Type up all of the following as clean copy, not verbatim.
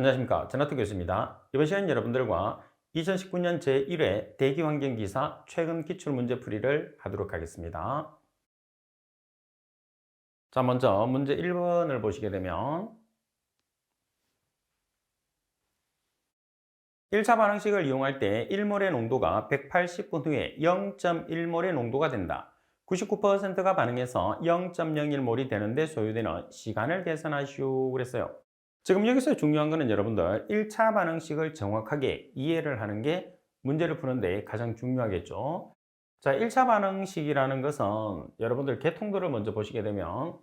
안녕하십니까. 전하트 교수입니다. 이번 시간 여러분들과 2019년 제1회 대기환경기사 최근 기출문제풀이를 하도록 하겠습니다. 자, 먼저 문제 1번을 보시게 되면 1차 반응식을 이용할 때 1몰의 농도가 180분 후에 0.1몰의 농도가 된다. 99%가 반응해서 0.01몰이 되는데 소요되는 시간을 계산하시오 그랬어요. 지금 여기서 중요한 거는 여러분들 1차 반응식을 정확하게 이해를 하는 게 문제를 푸는데 가장 중요하겠죠. 자, 1차 반응식이라는 것은 여러분들 계통들을 먼저 보시게 되면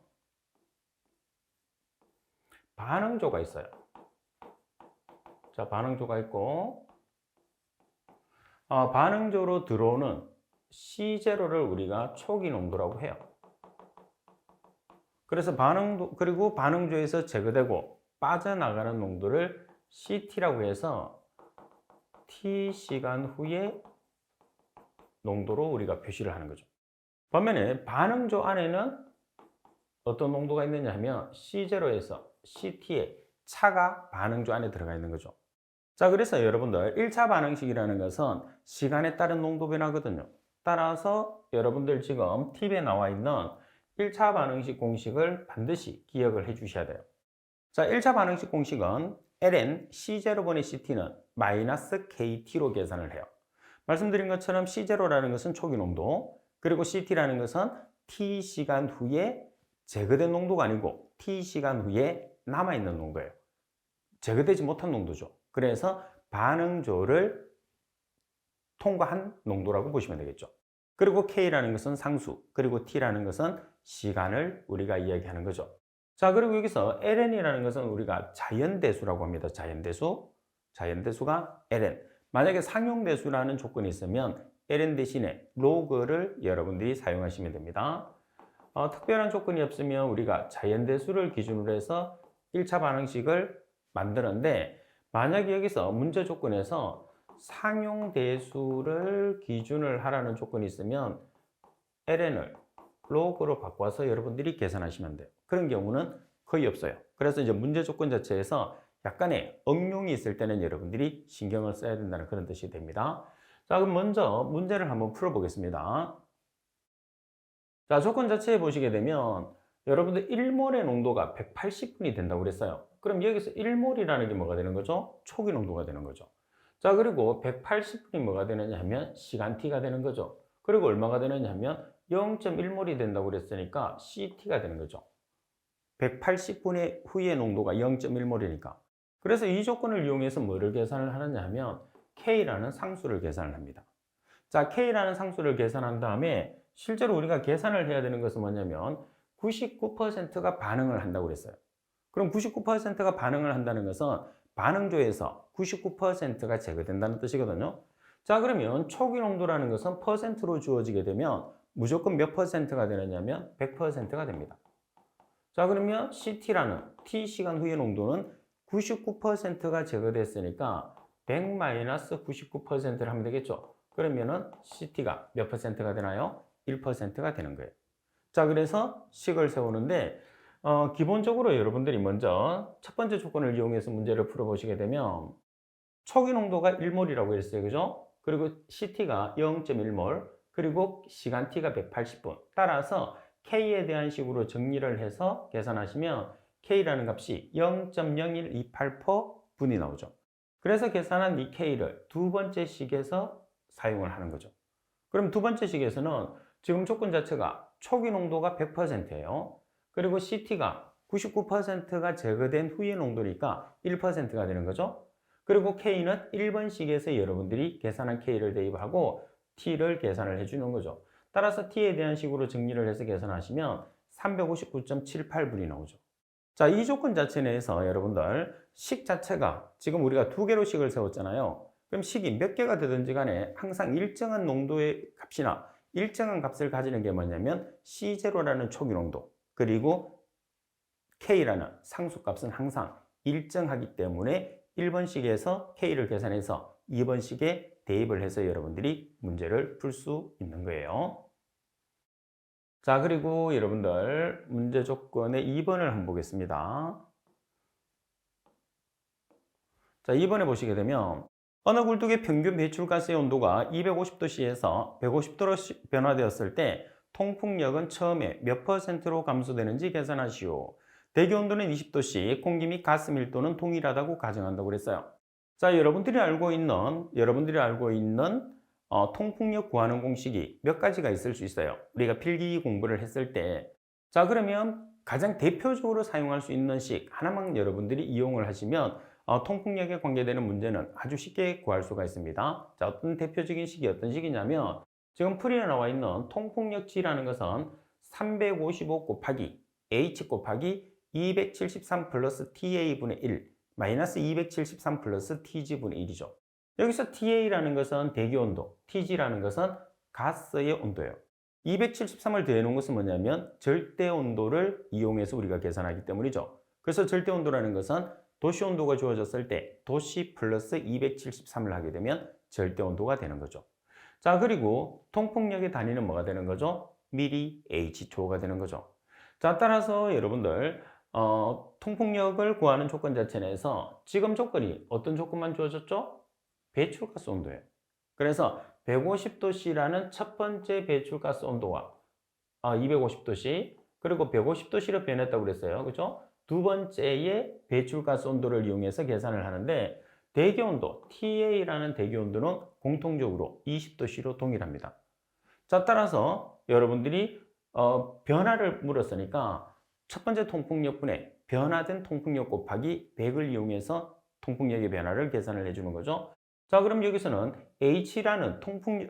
반응조가 있어요. 자, 반응조가 있고 반응조로 들어오는 C0를 우리가 초기 농도라고 해요. 그래서 그리고 반응조에서 제거되고 빠져나가는 농도를 CT라고 해서 T시간 후에 농도로 우리가 표시를 하는 거죠. 반면에 반응조 안에는 어떤 농도가 있느냐 하면 C0에서 CT에 차가 반응조 안에 들어가 있는 거죠. 자, 그래서 여러분들 1차 반응식이라는 것은 시간에 따른 농도 변화거든요. 따라서 여러분들 지금 팁에 나와 있는 1차 반응식 공식을 반드시 기억을 해 주셔야 돼요. 자, 1차 반응식 공식은 ln C0분의 CT는 마이너스 KT로 계산을 해요. 말씀드린 것처럼 C0라는 것은 초기 농도, 그리고 CT라는 것은 T시간 후에 제거된 농도가 아니고 T시간 후에 남아있는 농도예요. 제거되지 못한 농도죠. 그래서 반응조를 통과한 농도라고 보시면 되겠죠. 그리고 K라는 것은 상수, 그리고 T라는 것은 시간을 우리가 이야기하는 거죠. 자, 그리고 여기서 ln이라는 것은 우리가 자연대수라고 합니다. 자연대수. 자연대수가 ln. 만약에 상용대수라는 조건이 있으면 ln 대신에 로그를 여러분들이 사용하시면 됩니다. 특별한 조건이 없으면 우리가 자연대수를 기준으로 해서 1차 반응식을 만드는데, 만약에 여기서 문제 조건에서 상용대수를 기준을 하라는 조건이 있으면 ln을 로그로 바꿔서 여러분들이 계산하시면 돼요. 그런 경우는 거의 없어요. 그래서 이제 문제 조건 자체에서 약간의 응용이 있을 때는 여러분들이 신경을 써야 된다는 그런 뜻이 됩니다. 자, 그럼 먼저 문제를 한번 풀어보겠습니다. 자, 조건 자체에 보시게 되면 여러분들 1몰의 농도가 180분이 된다고 그랬어요. 그럼 여기서 1몰이라는 게 뭐가 되는 거죠? 초기 농도가 되는 거죠. 자, 그리고 180분이 뭐가 되느냐 하면 시간 t가 되는 거죠. 그리고 얼마가 되느냐 하면 0.1몰이 된다고 그랬으니까 CT가 되는 거죠. 180분의 후의 농도가 0.1몰이니까. 그래서 이 조건을 이용해서 뭐를 계산을 하느냐 하면 K라는 상수를 계산을 합니다. 자, K라는 상수를 계산한 다음에 실제로 우리가 계산을 해야 되는 것은 뭐냐면 99%가 반응을 한다고 그랬어요. 그럼 99%가 반응을 한다는 것은 반응조에서 99%가 제거된다는 뜻이거든요. 자, 그러면 초기 농도라는 것은 퍼센트로 주어지게 되면 무조건 몇 퍼센트가 되느냐면 100%가 됩니다. 자, 그러면 CT라는 T시간 후의 농도는 99%가 제거됐으니까 100-99%를 하면 되겠죠. 그러면은 CT가 몇 퍼센트가 되나요? 1%가 되는 거예요. 자, 그래서 식을 세우는데 기본적으로 여러분들이 먼저 첫 번째 조건을 이용해서 문제를 풀어보시게 되면 초기 농도가 1몰이라고 했어요. 그죠? 그리고 CT가 0.1몰, 그리고 시간 T가 180분. 따라서 K에 대한 식으로 정리를 해서 계산하시면 K라는 값이 0.0128%분이 나오죠. 그래서 계산한 이 K를 두 번째 식에서 사용을 하는 거죠. 그럼 두 번째 식에서는 지금 조건 자체가 초기 농도가 100%예요. 그리고 CT가 99%가 제거된 후의 농도니까 1%가 되는 거죠. 그리고 K는 1번식에서 여러분들이 계산한 K를 대입하고 T를 계산을 해주는 거죠. 따라서 T에 대한 식으로 정리를 해서 계산하시면 359.78분이 나오죠. 자, 이 조건 자체 내에서 여러분들 식 자체가 지금 우리가 두 개로 식을 세웠잖아요. 그럼 식이 몇 개가 되든지 간에 항상 일정한 농도의 값이나 일정한 값을 가지는 게 뭐냐면 C0라는 초기 농도, 그리고 K라는 상수값은 항상 일정하기 때문에 1번식에서 K를 계산해서 2번식에 대입을 해서 여러분들이 문제를 풀 수 있는 거예요. 자, 그리고 여러분들 문제 조건의 2번을 한번 보겠습니다. 자, 이번에 보시게 되면 어느 굴뚝의 평균 배출가스의 온도가 250도씨에서 150도로 변화되었을 때 통풍력은 처음에 몇 %로 감소되는지 계산하시오. 대기 온도는 20도씨, 공기 및 가스 밀도는 동일하다고 가정한다고 그랬어요. 자, 여러분들이 알고 있는 통풍력 구하는 공식이 몇 가지가 있을 수 있어요. 우리가 필기 공부를 했을 때. 자, 그러면 가장 대표적으로 사용할 수 있는 식 하나만 여러분들이 이용을 하시면 통풍력에 관계되는 문제는 아주 쉽게 구할 수가 있습니다. 자, 어떤 대표적인 식이 어떤 식이냐면 지금 풀이에 나와 있는 통풍력치라는 것은 355 곱하기 H 곱하기 273 플러스 TA분의 1 마이너스 273 플러스 TG분의 1이죠. 여기서 TA라는 것은 대기온도, TG라는 것은 가스의 온도예요. 273을 더해놓은 것은 뭐냐면 절대온도를 이용해서 우리가 계산하기 때문이죠. 그래서 절대온도라는 것은 도시온도가 주어졌을 때 도시 플러스 273을 하게 되면 절대온도가 되는 거죠. 자, 그리고 통풍력의 단위는 뭐가 되는 거죠? 미리 H초가 되는 거죠. 자, 따라서 여러분들 통풍력을 구하는 조건 자체 내에서 지금 조건이 어떤 조건만 주어졌죠? 배출가스 온도예요. 그래서 150도씨라는 첫 번째 배출가스 온도와 250도씨 그리고 150도씨로 변했다고 그랬어요. 그죠? 두 번째의 배출가스 온도를 이용해서 계산을 하는데 대기온도, TA라는 대기온도는 공통적으로 20도씨로 동일합니다. 자, 따라서 여러분들이 변화를 물었으니까 첫 번째 통풍력분의 변화된 통풍력 곱하기 100을 이용해서 통풍력의 변화를 계산을 해주는 거죠. 자, 그럼 여기서는 H라는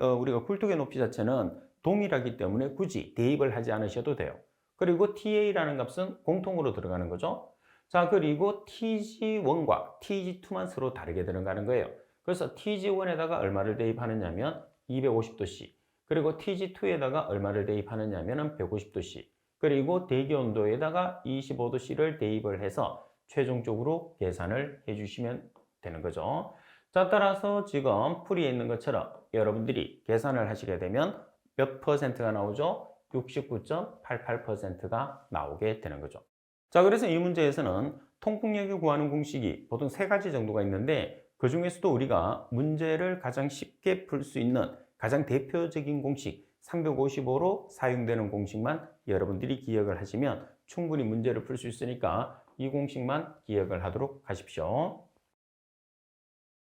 우리가 굴뚝의 높이 자체는 동일하기 때문에 굳이 대입을 하지 않으셔도 돼요. 그리고 TA라는 값은 공통으로 들어가는 거죠. 자, 그리고 TG1과 TG2만 서로 다르게 들어가는 거예요. 그래서 TG1에다가 얼마를 대입하느냐면 250도씨, 그리고 TG2에다가 얼마를 대입하느냐면 150도씨, 그리고 대기온도에다가 25도씨를 대입을 해서 최종적으로 계산을 해주시면 되는 거죠. 자, 따라서 지금 풀이에 있는 것처럼 여러분들이 계산을 하시게 되면 몇 %가 나오죠? 69.88%가 나오게 되는 거죠. 자, 그래서 이 문제에서는 통풍력을 구하는 공식이 보통 3가지 정도가 있는데 그 중에서도 우리가 문제를 가장 쉽게 풀 수 있는 가장 대표적인 공식 355로 사용되는 공식만 여러분들이 기억을 하시면 충분히 문제를 풀 수 있으니까 이 공식만 기억을 하도록 하십시오.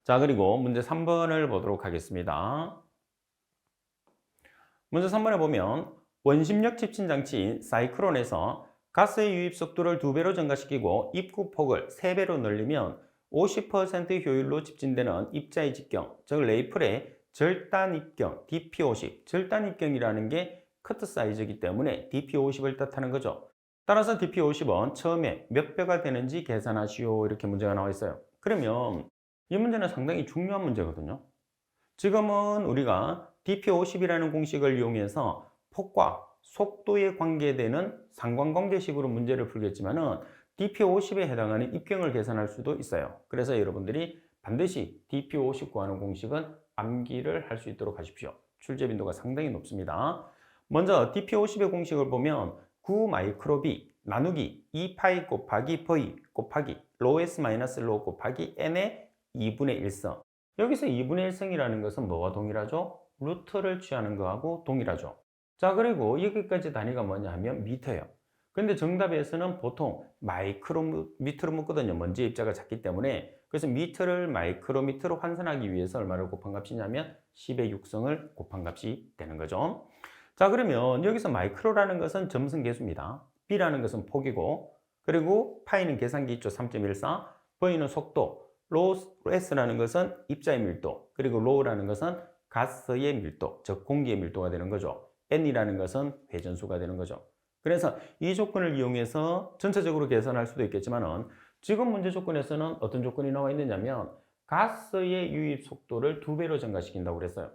자, 그리고 문제 3번을 보도록 하겠습니다. 문제 3번에 보면 원심력 집진 장치인 사이클론에서 가스의 유입 속도를 2배로 증가시키고 입구 폭을 3배로 늘리면 50% 효율로 집진되는 입자의 직경, 즉 레이플의 절단 입경 DP50, 절단 입경이라는 게 커트 사이즈이기 때문에 DP50을 뜻하는 거죠. 따라서 DP50은 처음에 몇 배가 되는지 계산하시오, 이렇게 문제가 나와 있어요. 그러면 이 문제는 상당히 중요한 문제거든요. 지금은 우리가 DP50이라는 공식을 이용해서 폭과 속도에 관계되는 상관관계식으로 문제를 풀겠지만은 DP50에 해당하는 입경을 계산할 수도 있어요. 그래서 여러분들이 반드시 DP50 구하는 공식은 암기를 할 수 있도록 하십시오. 출제 빈도가 상당히 높습니다. 먼저 DP50의 공식을 보면 9 마이크로비 나누기 2파이 곱하기 V 곱하기 로S 마이너스 로 곱하기 N의 2분의 1성. 여기서 2분의 1성이라는 것은 뭐와 동일하죠? 루트를 취하는 거하고 동일하죠. 자, 그리고 여기까지 단위가 뭐냐 하면 미터예요. 근데 정답에서는 보통 마이크로미터로 묻거든요. 먼지 입자가 작기 때문에. 그래서 미터를 마이크로미터로 환산하기 위해서 얼마를 곱한 값이냐면 10의 6성을 곱한 값이 되는 거죠. 자, 그러면 여기서 마이크로라는 것은 점성 계수입니다. B라는 것은 폭이고, 그리고 파이는 계산기 있죠. 3.14. V는 속도. S라는 것은 입자의 밀도, 그리고 로우라는 것은 가스의 밀도, 즉 공기의 밀도가 되는 거죠. N이라는 것은 회전수가 되는 거죠. 그래서 이 조건을 이용해서 전체적으로 계산할 수도 있겠지만은 지금 문제 조건에서는 어떤 조건이 나와 있느냐면 가스의 유입 속도를 2배로 증가시킨다고 그랬어요.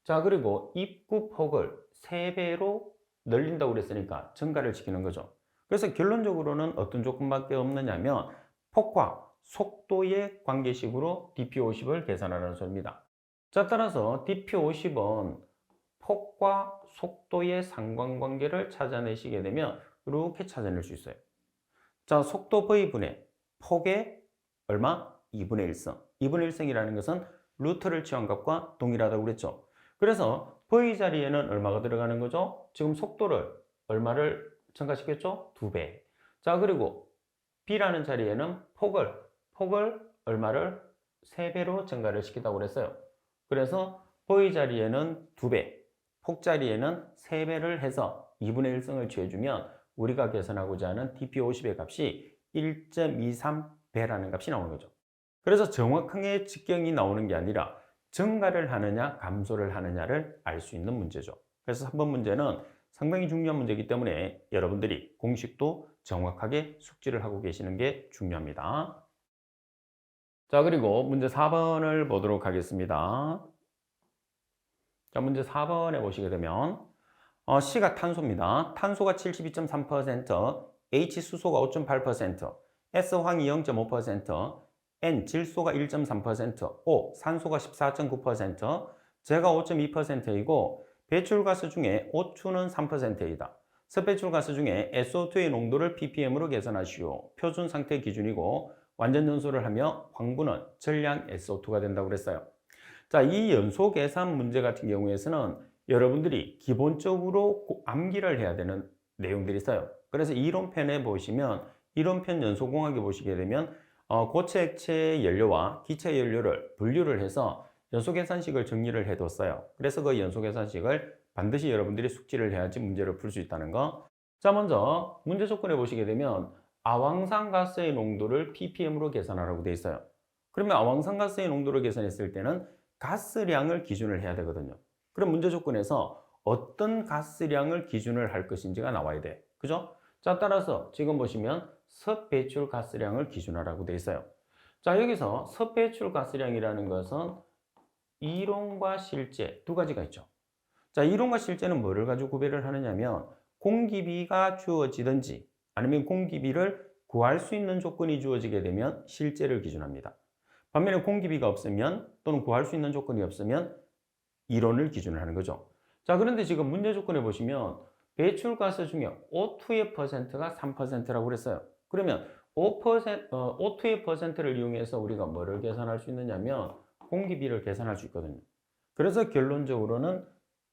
자, 그리고 입구 폭을 3배로 늘린다고 그랬으니까 증가를 시키는 거죠. 그래서 결론적으로는 어떤 조건밖에 없느냐면 폭과 속도의 관계식으로 DP50을 계산하라는 소리입니다. 자, 따라서 DP50은 폭과 속도의 상관관계를 찾아내시게 되면 이렇게 찾아낼 수 있어요. 자, 속도 V분의 폭의 얼마? 2분의 1성. 2분의 1승이라는 것은 루트를 취한 값과 동일하다고 그랬죠. 그래서 V 자리에는 얼마가 들어가는 거죠? 지금 속도를 얼마를 증가시켰죠? 2배. 자, 그리고 B라는 자리에는 폭을 얼마를 3배로 증가를 시키다고 그랬어요. 그래서 V 자리에는 2배, 폭 자리에는 3배를 해서 2분의 1승을 취해주면 우리가 계산하고자 하는 dp50의 값이 1.23배라는 값이 나오는 거죠. 그래서 정확하게 직경이 나오는 게 아니라 증가를 하느냐 감소를 하느냐를 알 수 있는 문제죠. 그래서 3번 문제는 상당히 중요한 문제이기 때문에 여러분들이 공식도 정확하게 숙지를 하고 계시는 게 중요합니다. 자, 그리고 문제 4번을 보도록 하겠습니다. 자, 문제 4번에 보시게 되면 C가 탄소입니다. 탄소가 72.3%, H 수소가 5.8%, S 황이 0.5%, N 질소가 1.3%, O 산소가 14.9%, 제가 5.2%이고 배출가스 중에 O2는 3%이다. 섭배출가스 중에 SO2의 농도를 ppm으로 계산하시오. 표준 상태 기준이고 완전 연소를 하며 황분은 전량 SO2가 된다고 그랬어요. 자, 이 연소 계산 문제 같은 경우에서는 여러분들이 기본적으로 암기를 해야 되는 내용들이 있어요. 그래서 이론편에 보시면 이론편 연소공학에 보시게 되면 고체 액체 연료와 기체 연료를 분류를 해서 연소 계산식을 정리를 해뒀어요. 그래서 그 연소 계산식을 반드시 여러분들이 숙지를 해야지 문제를 풀 수 있다는 거. 자, 먼저 문제 조건에 보시게 되면 아황산가스의 농도를 ppm으로 계산하라고 되어 있어요. 그러면 아황산가스의 농도를 계산했을 때는 가스량을 기준을 해야 되거든요. 그럼 문제 조건에서 어떤 가스량을 기준을 할 것인지가 나와야 돼. 그죠? 자, 따라서 지금 보시면 섭배출 가스량을 기준하라고 되어 있어요. 자, 여기서 섭배출 가스량이라는 것은 이론과 실제 두 가지가 있죠. 자, 이론과 실제는 뭐를 가지고 구별을 하느냐면 공기비가 주어지든지 아니면 공기비를 구할 수 있는 조건이 주어지게 되면 실제를 기준합니다. 반면에 공기비가 없으면 또는 구할 수 있는 조건이 없으면 이론을 기준을 하는 거죠. 자, 그런데 지금 문제 조건에 보시면 배출가스 중에 O2의 퍼센트가 3%라고 그랬어요. 그러면 O2의 퍼센트를 이용해서 우리가 뭐를 계산할 수 있느냐면 공기비를 계산할 수 있거든요. 그래서 결론적으로는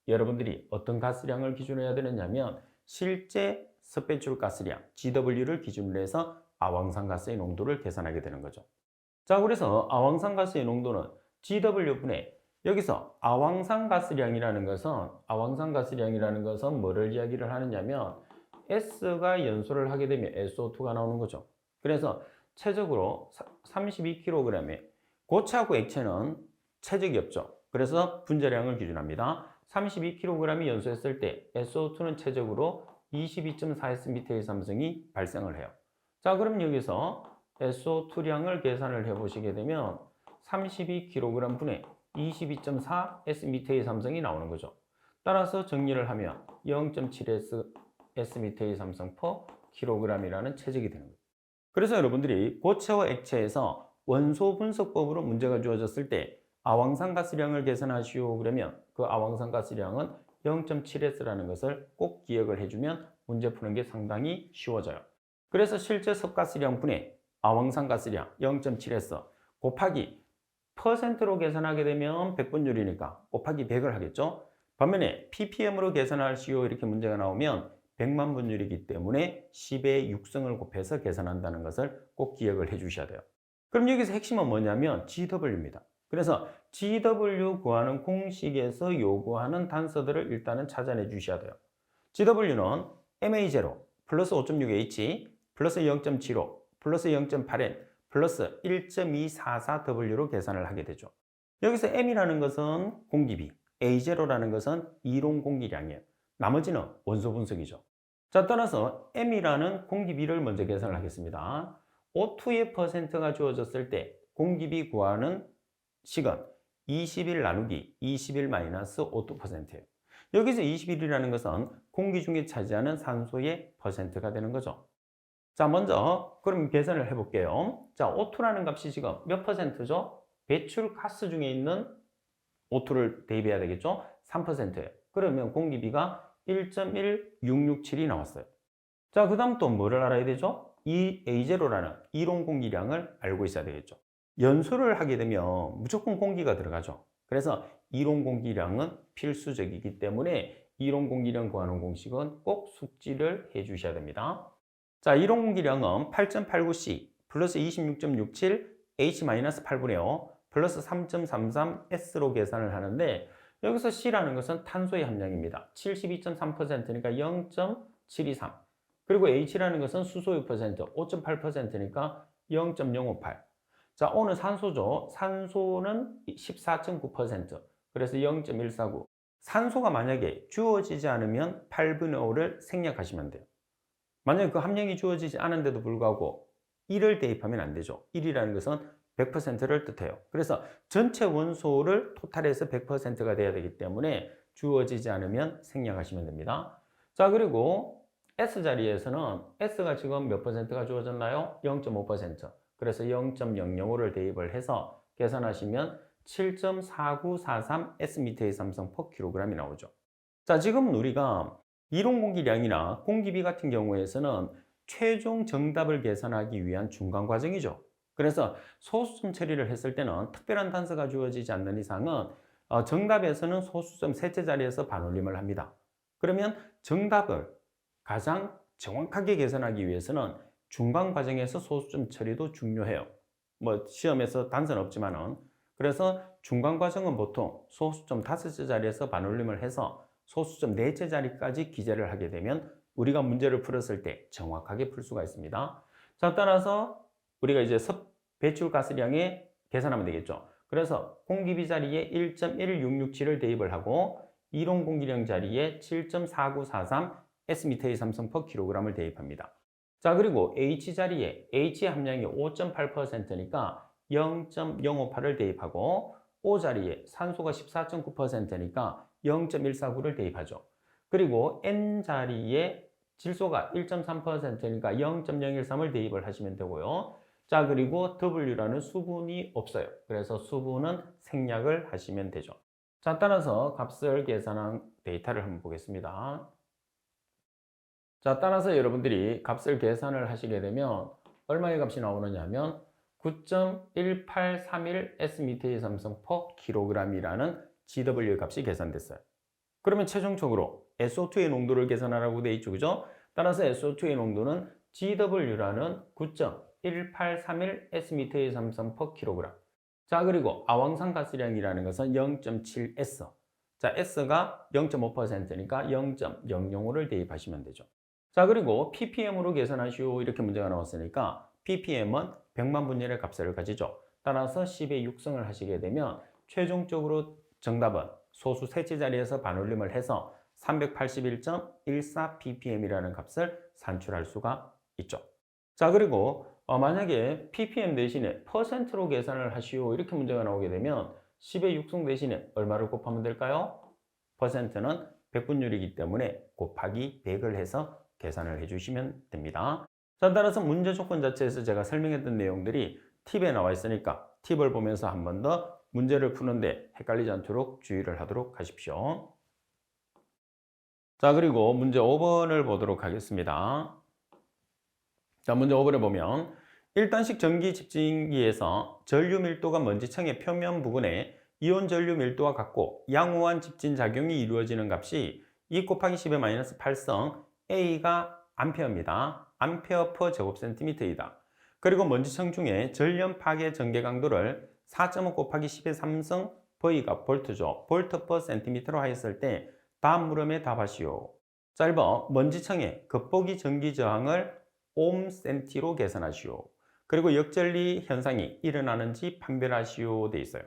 여러분들이 어떤 가스량을 기준해야 되느냐면 실제 섭배출 가스량 GW를 기준으로 해서 아황산가스의 농도를 계산하게 되는 거죠. 자, 그래서 아황산가스의 농도는 GW분의 여기서 아황산가스량이라는 것은 뭐를 이야기를 하느냐면 S가 연소를 하게 되면 SO2가 나오는 거죠. 그래서 최적으로 32kg에 고체하고 액체는 체적이 없죠. 그래서 분자량을 기준합니다. 32kg이 연소했을 때 SO2는 최적으로 22.4Sm의 삼성이 발생을 해요. 자, 그럼 여기서 SO2량을 계산을 해보시게 되면 32kg 분의 22.4Sm의 삼성이 나오는 거죠. 따라서 정리를 하면 0.7Sm의 삼성 per kg이라는 체적이 되는 거죠. 그래서 여러분들이 고체와 액체에서 원소 분석법으로 문제가 주어졌을 때 아황산가스량을 계산하시오 그러면 그 아황산가스량은 0.7S라는 것을 꼭 기억을 해주면 문제 푸는 게 상당히 쉬워져요. 그래서 실제 섭가스량 분의 아황산가스량 0.7S 곱하기 퍼센트로 계산하게 되면 100분율이니까 곱하기 100을 하겠죠. 반면에 ppm으로 계산하시오 이렇게 문제가 나오면 100만 분율이기 때문에 10의 6승을 곱해서 계산한다는 것을 꼭 기억을 해 주셔야 돼요. 그럼 여기서 핵심은 뭐냐면 GW입니다. 그래서 GW 구하는 공식에서 요구하는 단서들을 일단은 찾아내 주셔야 돼요. GW는 MA0 플러스 5.6H 플러스 0.75 플러스 0.8N 플러스 1.244W로 계산을 하게 되죠. 여기서 M이라는 것은 공기비, A0라는 것은 이론 공기량이에요. 나머지는 원소 분석이죠. 자, 따라서 M이라는 공기비를 먼저 계산을 하겠습니다. O2의 퍼센트가 주어졌을 때 공기비 구하는 식은 21 나누기 21 마이너스 O2%예요. 여기서 21이라는 것은 공기 중에 차지하는 산소의 퍼센트가 되는 거죠. 자, 먼저 그럼 계산을 해볼게요. 자, O2라는 값이 지금 몇 퍼센트죠? 배출 가스 중에 있는 O2를 대입해야 되겠죠? 3%예요. 그러면 공기비가 1.1667이 나왔어요. 자, 그 다음 또 뭐를 알아야 되죠? 이 A0라는 이론 공기량을 알고 있어야 되겠죠. 연소를 하게 되면 무조건 공기가 들어가죠. 그래서 이론 공기량은 필수적이기 때문에 이론 공기량 구하는 공식은 꼭 숙지를 해 주셔야 됩니다. 자, 이론 공기량은 8.89C 플러스 26.67 H-8분의 5 플러스 3.33 S로 계산을 하는데 여기서 C라는 것은 탄소의 함량입니다. 72.3%니까 0.723. 그리고 H라는 것은 수소의 퍼센트 5.8%니까 0.058. 자, O는 산소죠. 산소는 14.9%. 그래서 0.149. 산소가 만약에 주어지지 않으면 8분의 5를 생략하시면 돼요. 만약에 그 함량이 주어지지 않은데도 불구하고 1을 대입하면 안 되죠. 1이라는 것은 100%를 뜻해요. 그래서 전체 원소를 토탈해서 100%가 돼야 되기 때문에 주어지지 않으면 생략하시면 됩니다. 자, 그리고 S자리에서는 S가 지금 몇 퍼센트가 주어졌나요? 0.5%. 그래서 0.005를 대입을 해서 계산하시면 7.4943 S미터의 삼성 per kg이 나오죠. 자, 지금 우리가 이론 공기량이나 공기비 같은 경우에서는 최종 정답을 계산하기 위한 중간 과정이죠. 그래서 소수점 처리를 했을 때는 특별한 단서가 주어지지 않는 이상은 정답에서는 소수점 셋째 자리에서 반올림을 합니다. 그러면 정답을 가장 정확하게 계산하기 위해서는 중간 과정에서 소수점 처리도 중요해요. 뭐 시험에서 단서는 없지만은 그래서 중간 과정은 보통 소수점 다섯째 자리에서 반올림을 해서 소수점 넷째 자리까지 기재를 하게 되면 우리가 문제를 풀었을 때 정확하게 풀 수가 있습니다. 자, 따라서 우리가 이제 배출가스량에 계산하면 되겠죠. 그래서 공기비 자리에 1.1667을 대입을 하고 이론 공기량 자리에 7.4943 S미터의 삼성 per kg을 대입합니다. 자, 그리고 H 자리에 H의 함량이 5.8%니까 0.058을 대입하고 O 자리에 산소가 14.9%니까 0.149를 대입하죠. 그리고 N 자리에 질소가 1.3%니까 0.013을 대입을 하시면 되고요. 자, 그리고 W라는 수분이 없어요. 그래서 수분은 생략을 하시면 되죠. 자, 따라서 값을 계산한 데이터를 한번 보겠습니다. 자, 따라서 여러분들이 값을 계산을 하시게 되면 얼마의 값이 나오느냐 하면 9.1831 S미터의 삼성 per kg이라는 GW 값이 계산됐어요. 그러면 최종적으로 SO2의 농도를 계산하라고 되어 있죠. 그죠? 따라서 SO2의 농도는 GW라는 9.1831 S미터의 삼성 per kg. 자, 그리고 아황산 가스량이라는 것은 0.7S. 자, S가 0.5%니까 0.005를 대입하시면 되죠. 자, 그리고 ppm으로 계산하시오 이렇게 문제가 나왔으니까 ppm은 100만 분율의 값을 가지죠. 따라서 10의 6승을 하시게 되면 최종적으로 정답은 소수 셋째 자리에서 반올림을 해서 381.14 ppm이라는 값을 산출할 수가 있죠. 자, 그리고 만약에 ppm 대신에 퍼센트로 계산을 하시오 이렇게 문제가 나오게 되면 10의 6승 대신에 얼마를 곱하면 될까요? 퍼센트는 100분율이기 때문에 곱하기 100을 해서 계산을 해주시면 됩니다. 자, 따라서 문제 조건 자체에서 제가 설명했던 내용들이 팁에 나와 있으니까 팁을 보면서 한 번 더 문제를 푸는데 헷갈리지 않도록 주의를 하도록 하십시오. 자, 그리고 문제 5번을 보도록 하겠습니다. 자, 문제 5번에 보면 1단식 전기 집진기에서 전류 밀도가 먼지층의 표면 부분에 이온 전류 밀도와 같고 양호한 집진 작용이 이루어지는 값이 2 곱하기 10의 마이너스 8성 A가 암페어입니다. 암페어 per 제곱센티미터이다. 그리고 먼지층 중에 전련 파괴 전개 강도를 4.5 곱하기 10의 3성 V가 볼트죠. 볼트 per 센티미터로 하였을 때 다음 물음에 답하시오. 자, 1번 먼지층의 겉보기 전기 저항을 옴센티로 계산하시오. 그리고 역전리 현상이 일어나는지 판별하시오 돼 있어요.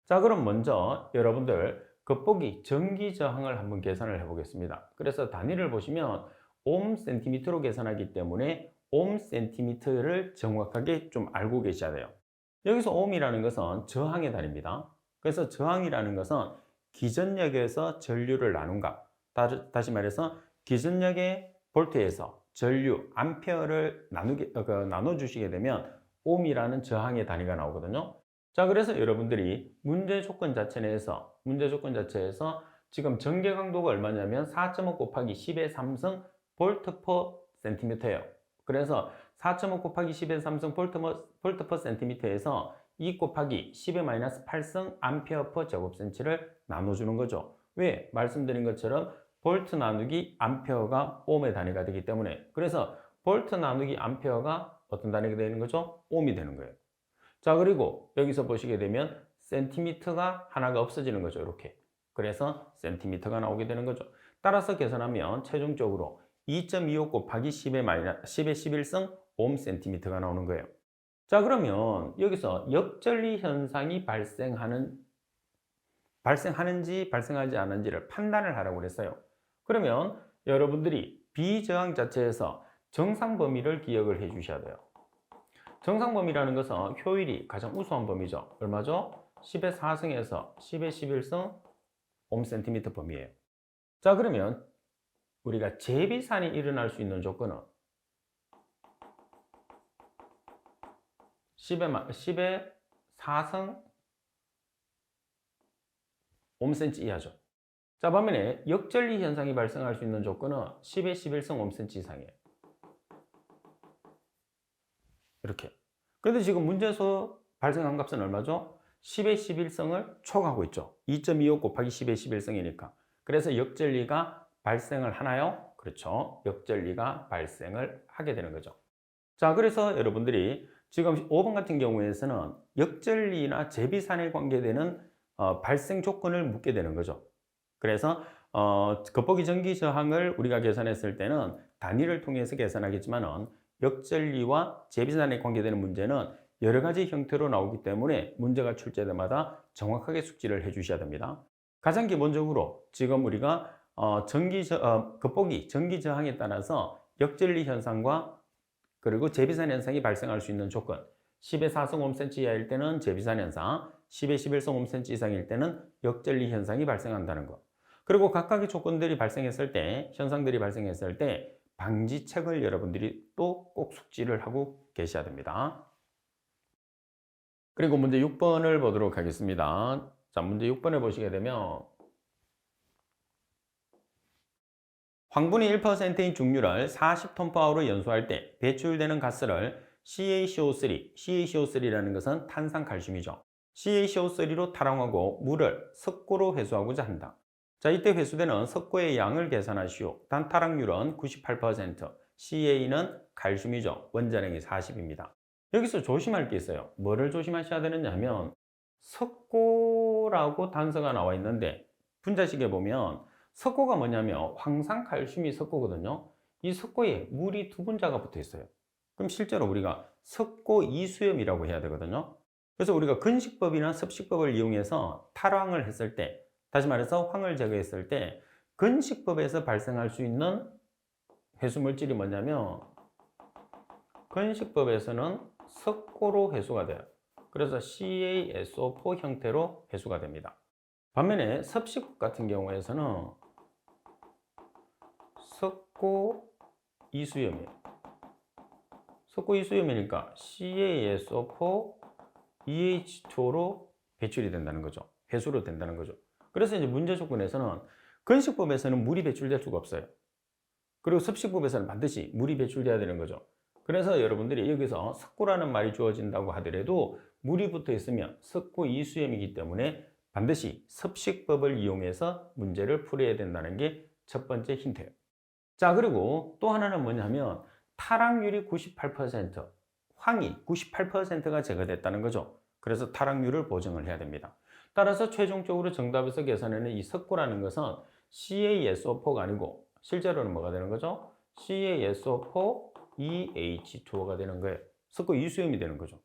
자, 그럼 먼저 여러분들 겉보기 전기 저항을 한번 계산을 해 보겠습니다. 그래서 단위를 보시면 옴 센티미터로 계산하기 때문에 옴 센티미터를 정확하게 좀 알고 계셔야 돼요. 여기서 옴이라는 것은 저항의 단위입니다. 그래서 저항이라는 것은 기전력에서 전류를 나눈 값. 다시 말해서 기전력의 볼트에서 전류 암페어를 나눠주시게 되면 옴이라는 저항의 단위가 나오거든요. 자, 그래서 여러분들이 문제 조건 자체에서 지금 전개 강도가 얼마냐면 4.5 곱하기 10의 3성 볼트 퍼 센티미터예요. 그래서 4.5 곱하기 10의 3성 볼트 퍼 센티미터에서 2 곱하기 10의 -8승 암페어 퍼 제곱센치를 나눠주는 거죠. 왜? 말씀드린 것처럼 볼트 나누기 암페어가 옴의 단위가 되기 때문에, 그래서 볼트 나누기 암페어가 어떤 단위가 되는 거죠? 옴이 되는 거예요. 자, 그리고 여기서 보시게 되면 센티미터가 하나가 없어지는 거죠. 이렇게. 그래서 센티미터가 나오게 되는 거죠. 따라서 계산하면 최종적으로 2.25 곱하기 10의 11승 옴 센티미터가 나오는 거예요. 자, 그러면 여기서 역전리 현상이 발생하는지 발생하지 않는지를 판단을 하라고 그랬어요. 그러면 여러분들이 비저항 자체에서 정상 범위를 기억을 해 주셔야 돼요. 정상 범위라는 것은 효율이 가장 우수한 범위죠. 얼마죠? 10의 4승에서 10의 11승 옴센티미터 범위예요. 자, 그러면 우리가 재비산이 일어날 수 있는 조건은 10의 4승 옴센치 이하죠. 자, 반면에 역전리 현상이 발생할 수 있는 조건은 10의 11승 옴센치 이상이에요. 이렇게. 그런데 지금 문제에서 발생한 값은 얼마죠? 10의 11승을 초과하고 있죠. 2.25 곱하기 10의 11승이니까. 그래서 역전리가 발생을 하나요? 그렇죠. 역전리가 발생을 하게 되는 거죠. 자, 그래서 여러분들이 지금 5번 같은 경우에서는 역전리나 재비산에 관계되는 발생 조건을 묻게 되는 거죠. 그래서 겉보기 전기 저항을 우리가 계산했을 때는 단위를 통해서 계산하겠지만은 역전리와 재비산에 관계되는 문제는 여러 가지 형태로 나오기 때문에 문제가 출제될 때마다 정확하게 숙지를 해 주셔야 됩니다. 가장 기본적으로 지금 우리가 겉보기 전기 저항에 따라서 역전리 현상과 그리고 재비산 현상이 발생할 수 있는 조건, 10의 4승 5cm 이하일 때는 재비산 현상, 10의 11승 5cm 이상일 때는 역전리 현상이 발생한다는 것. 그리고 각각의 조건들이 발생했을 때, 현상들이 발생했을 때 방지책을 여러분들이 또 꼭 숙지를 하고 계셔야 됩니다. 그리고 문제 6번을 보도록 하겠습니다. 자, 문제 6번을 보시게 되면 황분이 1%인 중류를 40톤/로 연소할 때 배출되는 가스를 CaCO3, CaCO3라는 것은 탄산칼슘이죠. CaCO3로 탈환하고 물을 석고로 회수하고자 한다. 자, 이때 회수되는 석고의 양을 계산하시오. 단탈항률은 98%, Ca는 칼슘이죠. 원자량이 40입니다. 여기서 조심할 게 있어요. 뭐를 조심하셔야 되느냐면 석고라고 단서가 나와 있는데 분자식에 보면 석고가 뭐냐면 황산칼슘이 석고거든요. 이 석고에 물이 두 분자가 붙어 있어요. 그럼 실제로 우리가 석고 이수염이라고 해야 되거든요. 그래서 우리가 건식법이나 섭식법을 이용해서 탈황을 했을 때, 다시 말해서 황을 제거했을 때 건식법에서 발생할 수 있는 회수물질이 뭐냐면 건식법에서는 석고로 회수가 돼요. 그래서 CaSO4 형태로 회수가 됩니다. 반면에 섭식법 같은 경우에서는 석고 이수염이에요. 석고 이수염이니까 CaSO4 EH2로 배출이 된다는 거죠. 회수로 된다는 거죠. 그래서 이제 문제 조건에서는 건식법에서는 물이 배출될 수가 없어요. 그리고 섭식법에서는 반드시 물이 배출돼야 되는 거죠. 그래서 여러분들이 여기서 석고라는 말이 주어진다고 하더라도 물이 붙어 있으면 석고 이수염이기 때문에 반드시 섭식법을 이용해서 문제를 풀어야 된다는 게 첫 번째 힌트예요. 자, 그리고 또 하나는 뭐냐면 탈항률이 98%, 황이 98%가 제거됐다는 거죠. 그래서 탈항률을 보정을 해야 됩니다. 따라서 최종적으로 정답에서 계산하는 이 석고라는 것은 CaSO4가 아니고 실제로는 뭐가 되는 거죠? CaSO4 EH2O가 되는 거예요. 석고 이수염이 되는 거죠.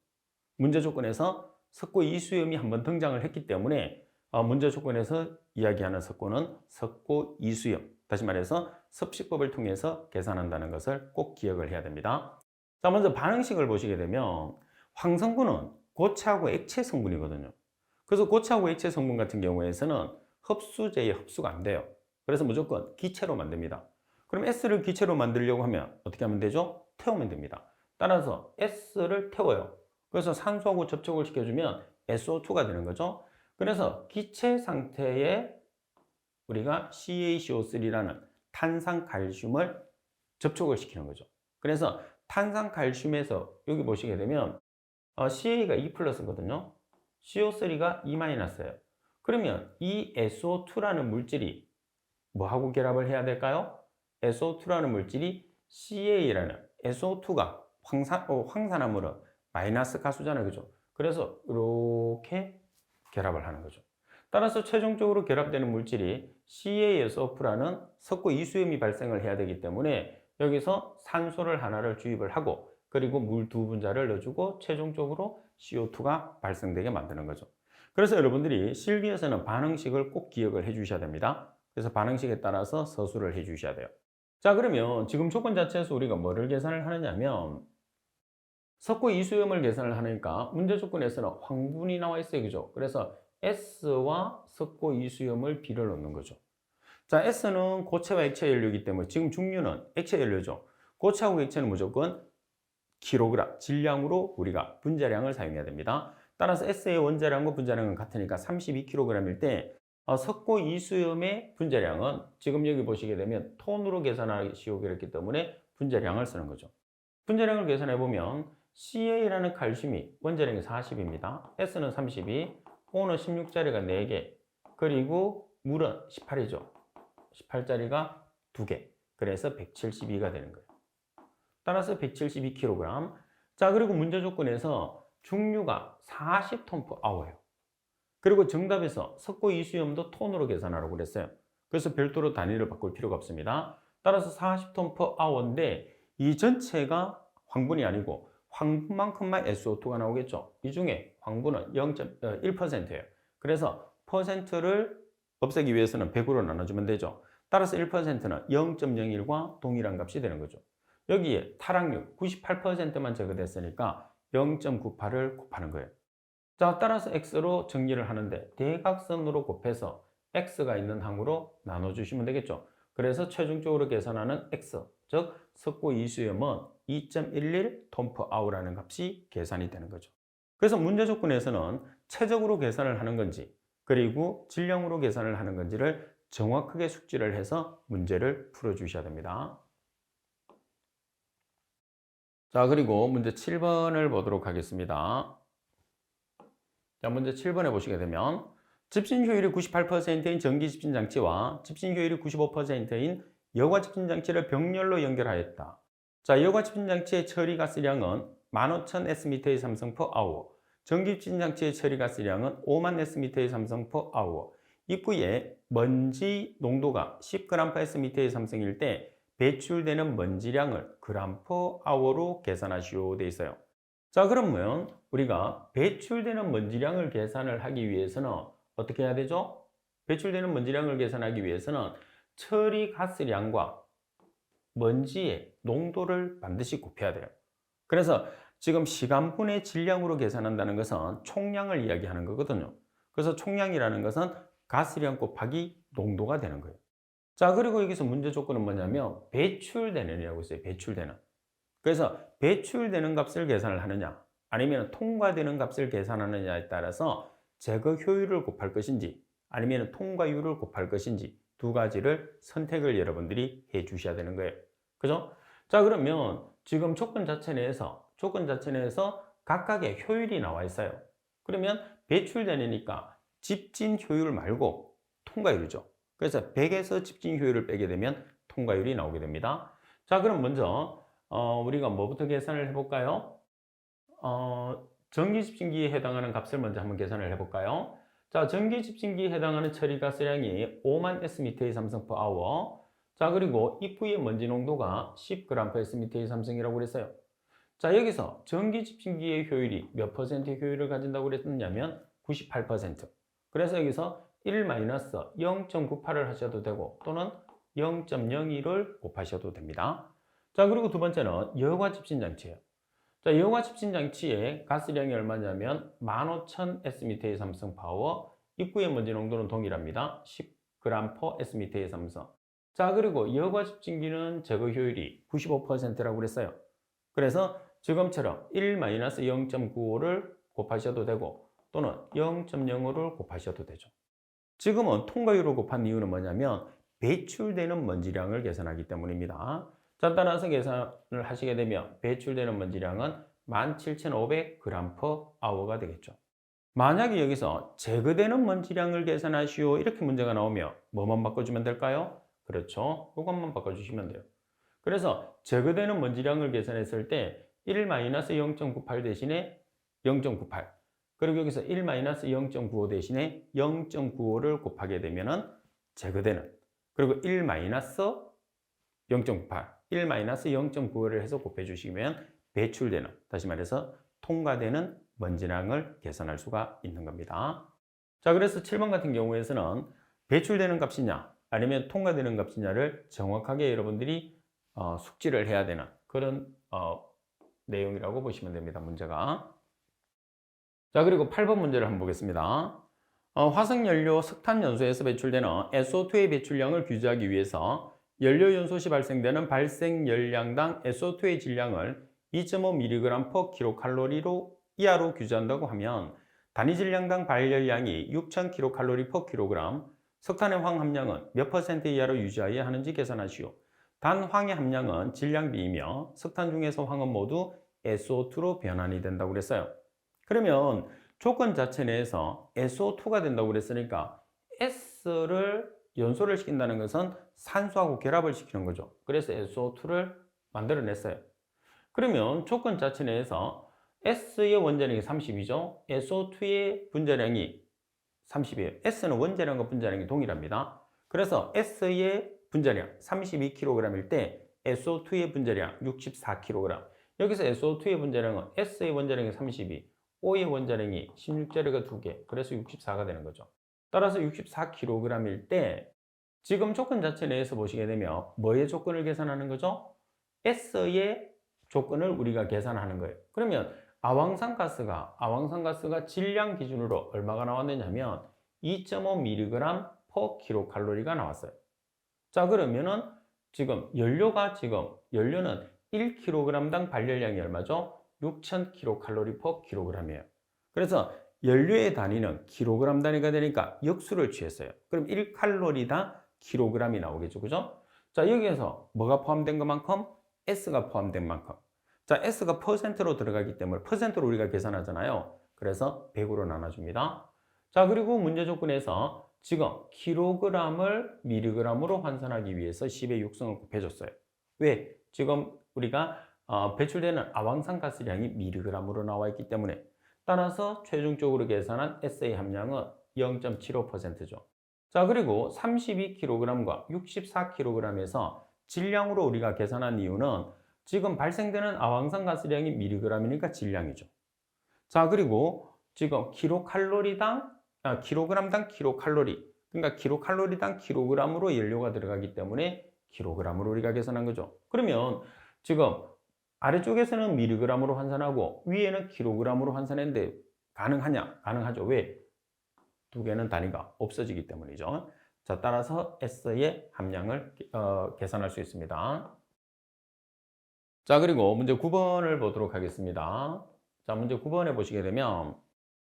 문제 조건에서 석고 이수염이 한번 등장을 했기 때문에 문제 조건에서 이야기하는 석고는 석고 이수염, 다시 말해서 섭식법을 통해서 계산한다는 것을 꼭 기억을 해야 됩니다. 자, 먼저 반응식을 보시게 되면 황성분은 고체하고 액체 성분이거든요. 그래서 고체하고 액체 성분 같은 경우에서는 흡수제에 흡수가 안 돼요. 그래서 무조건 기체로 만듭니다. 그럼 S를 기체로 만들려고 하면 어떻게 하면 되죠? 태우면 됩니다. 따라서 S를 태워요. 그래서 산소하고 접촉을 시켜주면 SO2가 되는 거죠. 그래서 기체 상태에 우리가 CaCO3라는 탄산칼슘을 접촉을 시키는 거죠. 그래서 탄산칼슘에서 여기 보시게 되면 CA가 2 플러스거든요. CO3가 2 마이너스예요. 그러면 이 SO2라는 물질이 뭐하고 결합을 해야 될까요? SO2라는 물질이 CA라는 SO2가 황산화물은 마이너스 가수잖아요. 그죠? 그래서 이렇게 결합을 하는 거죠. 따라서 최종적으로 결합되는 물질이 CaSO4라는 석고 이수염이 발생을 해야 되기 때문에 여기서 산소를 하나를 주입을 하고 그리고 물 두 분자를 넣어주고 최종적으로 CO2가 발생되게 만드는 거죠. 그래서 여러분들이 실기에서는 반응식을 꼭 기억을 해 주셔야 됩니다. 그래서 반응식에 따라서 서술을 해 주셔야 돼요. 자, 그러면 지금 조건 자체에서 우리가 뭐를 계산을 하느냐면 석고 이수염을 계산을 하니까 문제 조건에서는 황분이 나와 있어요. 그죠? 그래서 S와 석고 이수염을 비를 넣는 거죠. 자, S는 고체와 액체 연료이기 때문에 지금 중류는 액체 연료죠. 고체하고 액체는 무조건 킬로그램, 질량으로 우리가 분자량을 사용해야 됩니다. 따라서 S의 원자량과 분자량은 같으니까 32kg일 때 석고 이수염의 분자량은 지금 여기 보시게 되면 톤으로 계산하시오 그랬기 때문에 분자량을 쓰는 거죠. 분자량을 계산해 보면 CA라는 칼슘이 원자량이 40입니다. S는 32, O는 16짜리가 4개, 그리고 물은 18이죠. 18짜리가 2개. 그래서 172가 되는 거예요. 따라서 172kg. 자, 그리고 문제 조건에서 중류가 40톤 per hour예요. 그리고 정답에서 석고 이수염도 톤으로 계산하라고 그랬어요. 그래서 별도로 단위를 바꿀 필요가 없습니다. 따라서 40톤 per hour인데 이 전체가 황분이 아니고 황분만큼만 SO2가 나오겠죠. 이 중에 황분은 0.1%예요. 그래서 퍼센트를 없애기 위해서는 100으로 나눠주면 되죠. 따라서 1%는 0.01과 동일한 값이 되는 거죠. 여기에 탈락률 98%만 제거됐으니까 0.98을 곱하는 거예요. 자, 따라서 x로 정리를 하는데 대각선으로 곱해서 x가 있는 항으로 나눠주시면 되겠죠. 그래서 최종적으로 계산하는 x, 즉 석고 이수염은 2.11톤 per hour라는 값이 계산이 되는 거죠. 그래서 문제 조건에서는 최적으로 계산을 하는 건지 그리고 질량으로 계산을 하는 건지를 정확하게 숙지를 해서 문제를 풀어주셔야 됩니다. 자, 그리고 문제 7번을 보도록 하겠습니다. 자, 문제 7번에 보시게 되면 집신 효율이 98%인 전기 집신 장치와 집신 효율이 95%인 여과 집신 장치를 병렬로 연결하였다. 자, 여과 집신 장치의 처리 가스량은 15,000 Sm의 삼성 per hour, 전기 집신 장치의 처리 가스량은 50,000 Sm의 삼성 per hour. 입구에 먼지 농도가 10g per Sm의 삼성일 때 배출되는 먼지량을 그램 per hour로 계산하시오 돼 있어요. 자, 그러면 우리가 배출되는 먼지량을 계산을 하기 위해서는 어떻게 해야 되죠? 배출되는 먼지량을 계산하기 위해서는 처리 가스량과 먼지의 농도를 반드시 곱해야 돼요. 그래서 지금 시간분의 질량으로 계산한다는 것은 총량을 이야기하는 거거든요. 그래서 총량이라는 것은 가스량 곱하기 농도가 되는 거예요. 자, 그리고 여기서 문제 조건은 뭐냐면 배출되는이라고 있어요. 배출되는. 그래서 배출되는 값을 계산을 하느냐 아니면 통과되는 값을 계산하느냐에 따라서 제거 효율을 곱할 것인지 아니면 통과율을 곱할 것인지 두 가지를 선택을 여러분들이 해 주셔야 되는 거예요. 그죠? 자, 그러면 지금 조건 자체 내에서 각각의 효율이 나와 있어요. 그러면 배출되니까 집진 효율 말고 통과율이죠. 그래서 100에서 집진 효율을 빼게 되면 통과율이 나오게 됩니다. 자, 그럼 먼저 우리가 뭐부터 계산을 해볼까요? 전기 집진기에 해당하는 값을 먼저 한번 계산을 해볼까요? 자, 전기 집진기에 해당하는 처리 가스량이 50,000 Sm의 삼성 per hour. 자, 그리고 입구의 먼지 농도가 10g per Sm의 삼성이라고 그랬어요. 자, 여기서 전기 집진기의 효율이 몇 퍼센트의 효율을 가진다고 그랬느냐면 98%. 그래서 여기서 1-0.98을 하셔도 되고 또는 0.02를 곱하셔도 됩니다. 자, 그리고 두 번째는 여과 집신 장치예요. 자, 여과 집신 장치의 가스량이 얼마냐면 15,000 Sm의 삼성 파워, 입구의 먼지 농도는 동일합니다. 10g per Sm의 삼성. 자, 그리고 여과 집진기는 제거 효율이 95%라고 그랬어요. 그래서 지금처럼 1-0.95를 곱하셔도 되고 또는 0.05를 곱하셔도 되죠. 지금은 통과율을 곱한 이유는 뭐냐면 배출되는 먼지량을 계산하기 때문입니다. 자, 따라서 계산을 하시게 되면 배출되는 먼지량은 17,500g/h가 되겠죠. 만약에 여기서 제거되는 먼지량을 계산하시오 이렇게 문제가 나오면 뭐만 바꿔주면 될까요? 그렇죠. 이것만 바꿔주시면 돼요. 그래서 제거되는 먼지량을 계산했을 때 1-0.98 대신에 0.98 그리고 여기서 1-0.95 대신에 0.95를 곱하게 되면은 제거되는 그리고 1-0.98 1-0.95를 해서 곱해 주시면 배출되는 다시 말해서 통과되는 먼지량을 계산할 수가 있는 겁니다. 자, 그래서 7번 같은 경우에서는 배출되는 값이냐 아니면 통과되는 값이냐를 정확하게 여러분들이 숙지를 해야 되는 그런 내용이라고 보시면 됩니다. 문제가. 자, 그리고 8번 문제를 한번 보겠습니다. 화석연료 석탄연소에서 배출되는 SO2의 배출량을 규제하기 위해서 연료연소 시 발생되는 발생열량당 SO2의 질량을 2.5mg/kcal로 이하로 규제한다고 하면 단위 질량당 발열량이 6,000kcal/kg, 석탄의 황 함량은 몇 % 이하로 유지하여야 하는지 계산하시오. 단 황의 함량은 질량비이며 석탄 중에서 황은 모두 SO2로 변환이 된다고 그랬어요. 그러면 조건 자체 내에서 SO2가 된다고 그랬으니까 S를 연소를 시킨다는 것은 산소하고 결합을 시키는 거죠. 그래서 SO2를 만들어냈어요. 그러면 조건 자체 내에서 S의 원자량이 30이죠. SO2의 분자량이 30이에요. S는 원자량과 분자량이 동일합니다. 그래서 S의 분자량 32kg일 때 SO2의 분자량 64kg. 여기서 SO2의 분자량은 S의 원자량이 32, O의 원자량이 16자리가 2개. 그래서 64가 되는 거죠. 따라서 64kg일 때 지금 조건 자체 내에서 보시게 되면 뭐의 조건을 계산하는 거죠? S의 조건을 우리가 계산하는 거예요. 그러면 아황산가스가 질량 기준으로 얼마가 나왔느냐면 2.5mg/kcal가 나왔어요. 자, 그러면은 지금 연료는 1kg당 발열량이 얼마죠? 6,000kcal/kg이에요. 그래서 연료의 단위는 kg 단위가 되니까 역수를 취했어요. 그럼 1칼로리당 kg이 나오겠죠. 그죠? 자, 여기에서 뭐가 포함된 것만큼? S가 포함된 만큼. 자, S가 %로 들어가기 때문에 %로 우리가 계산하잖아요. 그래서 100으로 나눠줍니다. 자, 그리고 문제 조건에서 지금 kg을 mg으로 환산하기 위해서 10의 육성을 곱해줬어요. 왜? 지금 우리가 배출되는 아황산가스량이 mg으로 나와 있기 때문에 따라서 최종적으로 계산한 S의 함량은 0.75%죠. 자, 그리고 32kg과 64kg에서 질량으로 우리가 계산한 이유는 지금 발생되는 아황산가스량이 mg이니까 질량이죠. 자, 그리고 지금 kg당 kcal, 그러니까 kcal당 kg으로 연료가 들어가기 때문에 kg으로 우리가 계산한 거죠. 그러면 지금 아래쪽에서는 mg으로 환산하고 위에는 kg으로 환산했는데 가능하냐? 가능하죠. 왜? 두 개는 단위가 없어지기 때문이죠. 자, 따라서 S의 함량을 계산할 수 있습니다. 자, 그리고 문제 9번을 보도록 하겠습니다. 자, 문제 9번에 보시게 되면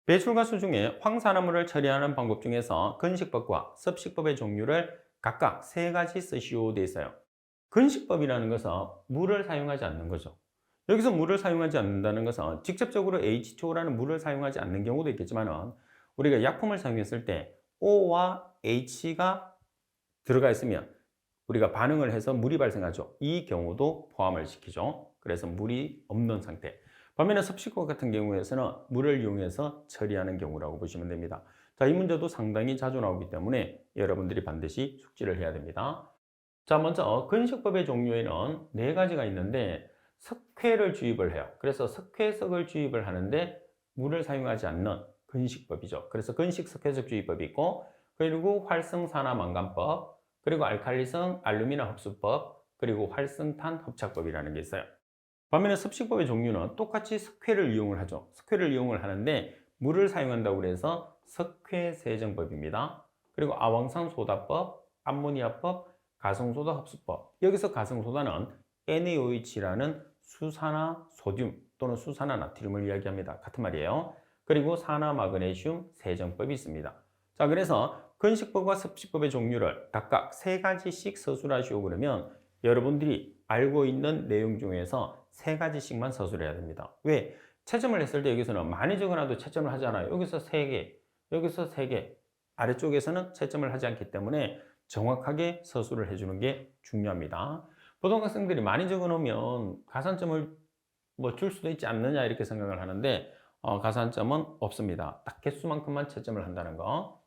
배출가스 중에 황산화물을 처리하는 방법 중에서 건식법과 섭식법의 종류를 각각 3가지 쓰시오 되어 있어요. 건식법이라는 것은 물을 사용하지 않는 거죠. 여기서 물을 사용하지 않는다는 것은 직접적으로 H2O라는 물을 사용하지 않는 경우도 있겠지만 우리가 약품을 사용했을 때 O와 H가 들어가 있으면 우리가 반응을 해서 물이 발생하죠. 이 경우도 포함을 시키죠. 그래서 물이 없는 상태. 반면에 섭식법 같은 경우에서는 물을 이용해서 처리하는 경우라고 보시면 됩니다. 자, 이 문제도 상당히 자주 나오기 때문에 여러분들이 반드시 숙지를 해야 됩니다. 자, 먼저 건식법의 종류에는 4가지가 있는데 석회를 주입을 해요. 그래서 석회석을 주입을 하는데 물을 사용하지 않는 건식법이죠. 그래서 건식 석회석 주입법이 있고 그리고 활성산화망간법 그리고 알칼리성 알루미늄 흡수법 그리고 활성탄 흡착법이라는 게 있어요. 반면에 섭식법의 종류는 똑같이 석회를 이용을 하죠. 석회를 이용을 하는데 물을 사용한다고 해서 석회세정법입니다. 그리고 아황산소다법, 암모니아법, 가성소다 흡수법. 여기서 가성소다는 NaOH라는 수산화소듐 또는 수산화나트륨을 이야기합니다. 같은 말이에요. 그리고 산화마그네슘 세정법이 있습니다. 자, 그래서 건식법과 섭식법의 종류를 각각 3가지씩 서술하시오 그러면 여러분들이 알고 있는 내용 중에서 3가지씩만 서술해야 됩니다. 왜? 채점을 했을 때 여기서는 많이 적어놔도 채점을 하잖아요. 여기서 3개, 여기서 3개, 아래쪽에서는 채점을 하지 않기 때문에 정확하게 서술을 해주는 게 중요합니다. 보통 학생들이 많이 적어 놓으면 가산점을 뭐 줄 수도 있지 않느냐 이렇게 생각을 하는데 가산점은 없습니다. 딱 개수만큼만 채점을 한다는 거.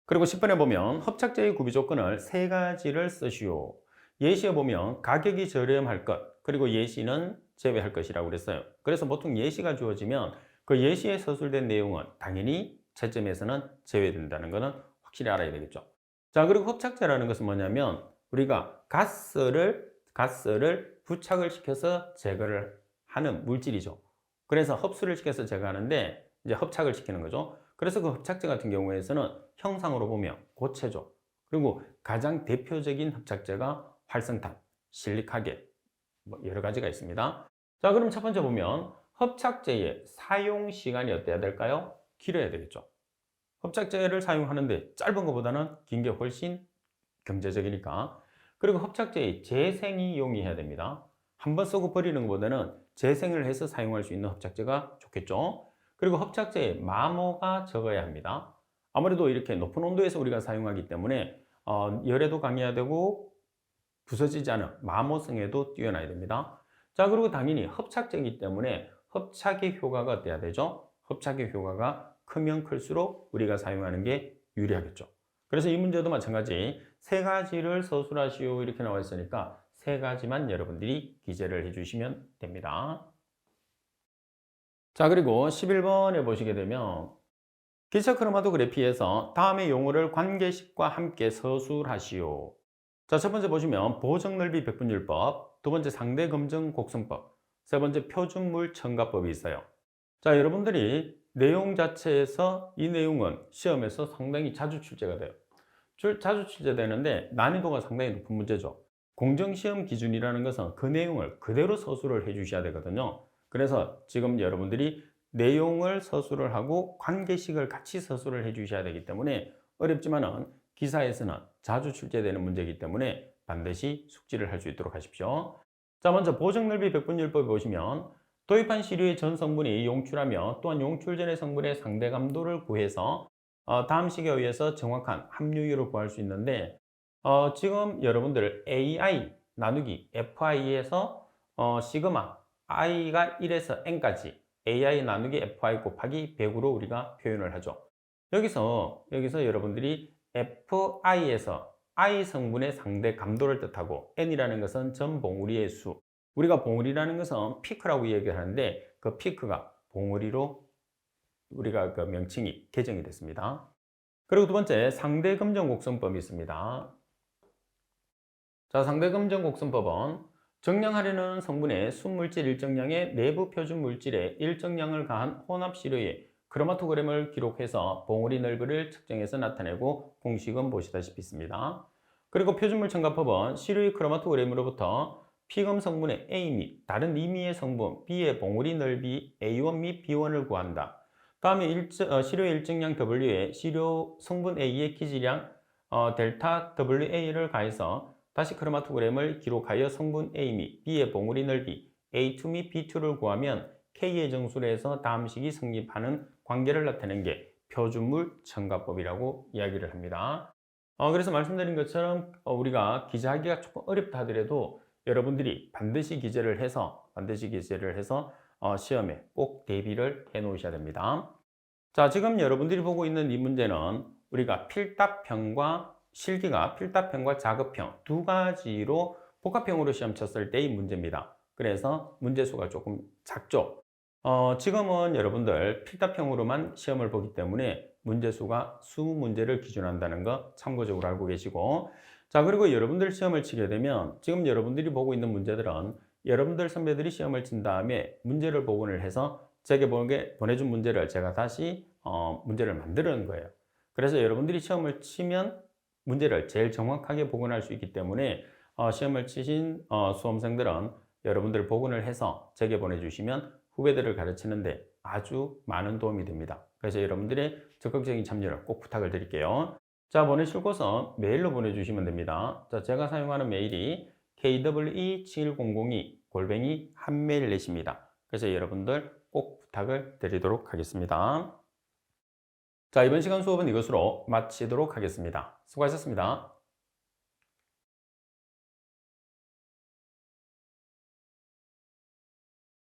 그리고 10번에 보면 협착제의 구비 조건을 3가지를 쓰시오. 예시에 보면 가격이 저렴할 것, 그리고 예시는 제외할 것이라고 그랬어요. 그래서 보통 예시가 주어지면 그 예시에 서술된 내용은 당연히 채점에서는 제외된다는 것은 확실히 알아야 되겠죠. 자, 그리고 협착제라는 것은 뭐냐면 우리가 가스를 부착을 시켜서 제거를 하는 물질이죠. 그래서 흡수를 시켜서 제거하는데 이제 협착을 시키는 거죠. 그래서 그 협착제 같은 경우에서는 형상으로 보면 고체죠. 그리고 가장 대표적인 협착제가 활성탄, 실리카겔, 뭐 여러 가지가 있습니다. 자, 그럼 첫 번째 보면 협착제의 사용 시간이 어때야 될까요? 길어야 되겠죠. 협착제를 사용하는데 짧은 것보다는 긴 게 훨씬 경제적이니까. 그리고 협착제의 재생이 용이해야 됩니다. 한번 쓰고 버리는 것보다는 재생을 해서 사용할 수 있는 협착제가 좋겠죠. 그리고 협착제의 마모가 적어야 합니다. 아무래도 이렇게 높은 온도에서 우리가 사용하기 때문에 열에도 강해야 되고 부서지지 않은 마모성에도 뛰어나야 됩니다. 자, 그리고 당연히 협착제이기 때문에 협착의 효과가 어때야 되죠? 협착의 효과가 크면 클수록 우리가 사용하는 게 유리하겠죠. 그래서 이 문제도 마찬가지 3가지를 서술하시오 이렇게 나와 있으니까 3가지만 여러분들이 기재를 해주시면 됩니다. 자, 그리고 11번에 보시게 되면 기차 크로마토그래피에서 다음의 용어를 관계식과 함께 서술하시오. 자, 첫 번째 보시면 보정넓이 백분율법, 두 번째 상대 검정 곡선법, 세 번째 표준물 첨가법이 있어요. 자, 여러분들이 내용 자체에서 이 내용은 시험에서 상당히 자주 출제가 돼요. 자주 출제되는데 난이도가 상당히 높은 문제죠. 공정시험 기준이라는 것은 그 내용을 그대로 서술을 해 주셔야 되거든요. 그래서 지금 여러분들이 내용을 서술을 하고 관계식을 같이 서술을 해 주셔야 되기 때문에 어렵지만은 기사에서는 자주 출제되는 문제이기 때문에 반드시 숙지를 할 수 있도록 하십시오. 자, 먼저 보정넓이 백분율법에 보시면 도입한 시료의 전 성분이 용출하며 또한 용출 전의 성분의 상대 감도를 구해서 다음 식에 의해서 정확한 함유율을 구할 수 있는데 지금 여러분들 AI 나누기 FI에서 시그마 i가 1에서 n까지 AI 나누기 FI 곱하기 100으로 우리가 표현을 하죠. 여기서 여러분들이 FI에서 I 성분의 상대 감도를 뜻하고 n이라는 것은 전 봉우리의 수, 우리가 봉우리라는 것은 피크라고 이야기를 하는데 그 피크가 봉우리로 우리가 그 명칭이 개정이 됐습니다. 그리고 두 번째 상대 검정 곡선법이 있습니다. 자, 상대 검정 곡선법은 정량하려는 성분의 순물질 일정량의 내부 표준 물질에 일정량을 가한 혼합 시료의 크로마토그램을 기록해서 봉우리 넓이를 측정해서 나타내고 공식은 보시다시피 있습니다. 그리고 표준물 첨가법은 시료의 크로마토그램으로부터 피검 성분의 A 및 다른 임의의 성분 B의 봉우리 넓이 A1 및 B1을 구한다. 다음에 시료의 일정량 W에 시료 성분 A의 기질량 델타 WA를 가해서 다시 크로마토그램을 기록하여 성분 A 및 B의 봉우리 넓이 A2 및 B2를 구하면 K의 정수로 해서 다음 식이 성립하는 관계를 나타내는 게 표준물 첨가법이라고 이야기를 합니다. 그래서 말씀드린 것처럼 우리가 기재하기가 조금 어렵다 하더라도 여러분들이 반드시 기재를 해서 시험에 꼭 대비를 해 놓으셔야 됩니다. 자, 지금 여러분들이 보고 있는 이 문제는 우리가 필답형과 실기가 필답형과 작업형 두 가지로 복합형으로 시험 쳤을 때의 문제입니다. 그래서 문제수가 조금 작죠. 지금은 여러분들 필답형으로만 시험을 보기 때문에 문제수가 20문제를 기준한다는 거 참고적으로 알고 계시고, 자, 그리고 여러분들 시험을 치게 되면 지금 여러분들이 보고 있는 문제들은 여러분들 선배들이 시험을 친 다음에 문제를 복원을 해서 제게 보내준 문제를 제가 다시 문제를 만드는 거예요. 그래서 여러분들이 시험을 치면 문제를 제일 정확하게 복원할 수 있기 때문에 시험을 치신 수험생들은 여러분들 복원을 해서 제게 보내주시면 후배들을 가르치는데 아주 많은 도움이 됩니다. 그래서 여러분들의 적극적인 참여를 꼭 부탁을 드릴게요. 자, 보내실 곳은 메일로 보내주시면 됩니다. 자, 제가 사용하는 메일이 KWE7100 골뱅이 한메일넷입니다. 그래서 여러분들 꼭 부탁을 드리도록 하겠습니다. 자, 이번 시간 수업은 이것으로 마치도록 하겠습니다. 수고하셨습니다.